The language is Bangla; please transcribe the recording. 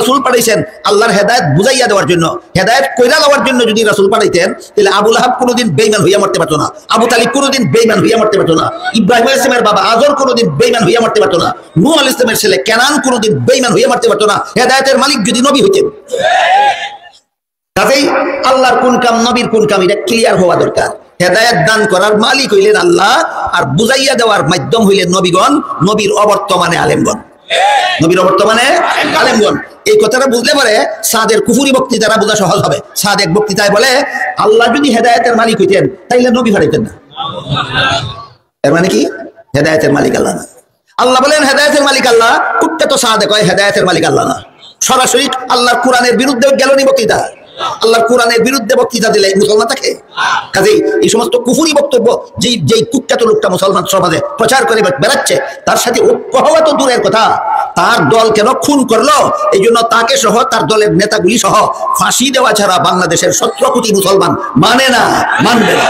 রাসূল পাঠাইছেন আল্লাহর হেদায়েত বুঝাইয়া দেওয়ার জন্য, হেদায়েত কইরা দেওয়ার জন্য যদি রাসূল পাঠাইতেন তাহলে আবু লাহাব কোনোদিন বেঈমান হইয়া মরতে পারতো না, আবু তালিব কোনোদিন বেঈমান হইয়া মরতে পারতো না, ইব্রাহিম আলাইহিস সালামের বাবা আজর কোনোদিন বেঈমান হইয়া মরতে পারতো না, নূহ আলাইহিস সালামের ছেলে কেনান কোনোদিন বেঈমান হইয়া মরতে পারতো না, হেদায়েতের মালিক যদি নবী হইতেন। কাজেই আল্লাহর কোন কাম নবীর কোন কাম এটা ক্লিয়ার হওয়া দরকার। হেদায়েত দান করার মালিক হইলেন আল্লাহ, আর বুঝাইয়া দেওয়ার মাধ্যম হইলেন নবীগণ, নবীর অবর্তমানে আলেমগণ, নবীর অবর্তমানে আলেমগণ। এই কথাটা বুঝলে পরে সাদের কুফুরি বক্তৃতারা বোঝা সহজ হবে। সাদ এক বক্তৃতায় বলে আল্লাহ যদি হেদায়েতের মালিক হইতেন তাইলে নবী পাঠাইতেন না। এর মানে কি? হেদায়েতের মালিক আল্লাহ না। আল্লাহ বলেন হেদায়েতের মালিক আল্লাহ, কুত্তে তো সাদে কয় হেদায়েতের মালিক আল্লাহ না। সরাসরি আল্লাহর কোরআনের বিরুদ্ধে গেল নি বক্তৃতা। আল্লাহর কোরআনের বিরুদ্ধে বক্তৃতা দিলে মুসলমান থাকে? কাজেই এই সমস্ত কুফুরি বক্তব্য যেই কুখ্যাত লোকটা মুসলমান সমাজে প্রচার করে বেড়াচ্ছে, তার সাথে ঐক্য হওয়া তো দূরের কথা, তার দল কেন খুন করলো এই জন্য তাকে সহ তার দলের নেতাগুলি সহ ফাঁসি দেওয়া ছাড়া বাংলাদেশের 17 কোটি মুসলমান মানে না, মানবে না।